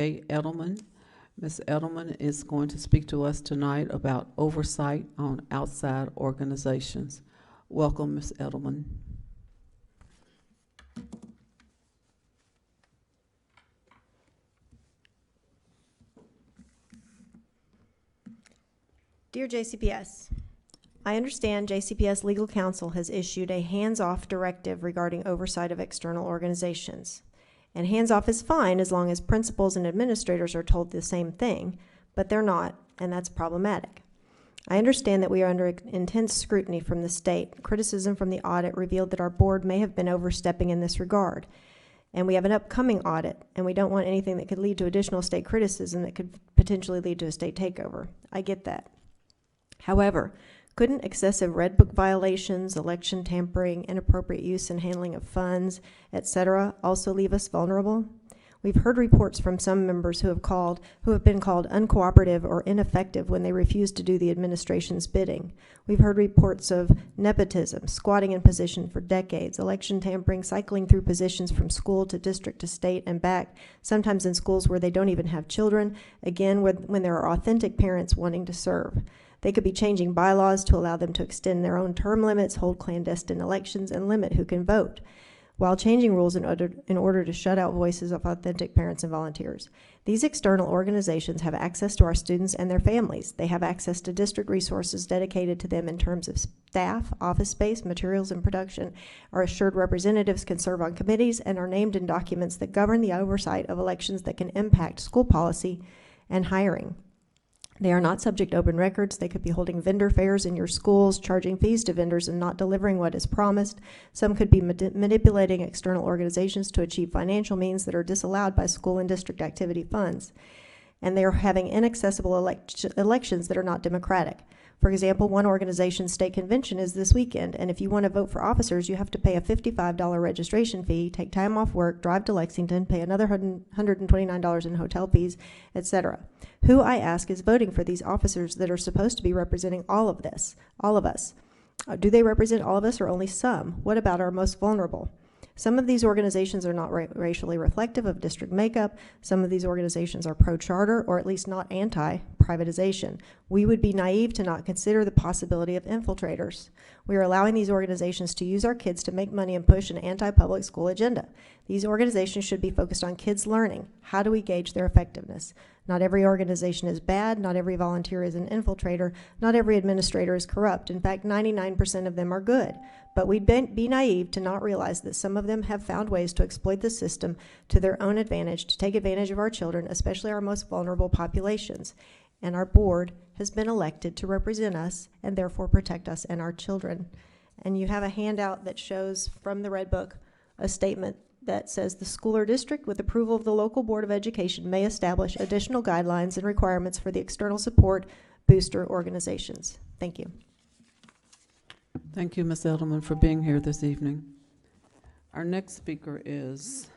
Edelman. Ms. Edelman is going to speak to us tonight about oversight on outside organizations. Welcome, Ms. Edelman. Dear JCPS, I understand JCPS Legal Counsel has issued a hands-off directive regarding oversight of external organizations. And hands-off is fine as long as principals and administrators are told the same thing, but they're not, and that's problematic. I understand that we are under intense scrutiny from the state. Criticism from the audit revealed that our board may have been overstepping in this regard. And we have an upcoming audit, and we don't want anything that could lead to additional state criticism that could potentially lead to a state takeover. I get that. However, couldn't excessive Red Book violations, election tampering, inappropriate use and handling of funds, etc., also leave us vulnerable? We've heard reports from some members who have been called uncooperative or ineffective when they refuse to do the administration's bidding. We've heard reports of nepotism, squatting in position for decades, election tampering, cycling through positions from school to district to state and back, sometimes in schools where they don't even have children, again when there are authentic parents wanting to serve. They could be changing bylaws to allow them to extend their own term limits, hold clandestine elections, and limit who can vote, while changing rules in order to shut out voices of authentic parents and volunteers. These external organizations have access to our students and their families. They have access to district resources dedicated to them in terms of staff, office space, materials, and production. Our assured representatives can serve on committees and are named in documents that govern the oversight of elections that can impact school policy and hiring. They are not subject to open records. They could be holding vendor fairs in your schools, charging fees to vendors and not delivering what is promised. Some could be manipulating external organizations to achieve financial means that are disallowed by school and district activity funds. And they are having inaccessible elections that are not democratic. For example, one organization's state convention is this weekend, and if you want to vote for officers, you have to pay a $55 registration fee, take time off work, drive to Lexington, pay another $129 in hotel fees, etc. Who, I ask, is voting for these officers that are supposed to be representing all of us? Do they represent all of us or only some? What about our most vulnerable? Some of these organizations are not racially reflective of district makeup. Some of these organizations are pro-charter or at least not anti-privatization. We would be naive to not consider the possibility of infiltrators. We are allowing these organizations to use our kids to make money and push an anti-public school agenda. These organizations should be focused on kids learning. How do we gauge their effectiveness? Not every organization is bad. Not every volunteer is an infiltrator. Not every administrator is corrupt. In fact, 99% of them are good. But we'd be naive to not realize that some of them have found ways to exploit the system to their own advantage, to take advantage of our children, especially our most vulnerable populations. And our board has been elected to represent us and therefore protect us and our children. And you have a handout that shows from the Red Book a statement that says the school or district, with approval of the local board of education, may establish additional guidelines and requirements for the external support booster organizations. Thank you. Thank you, Ms. Edelman, for being here this evening. Our next speaker is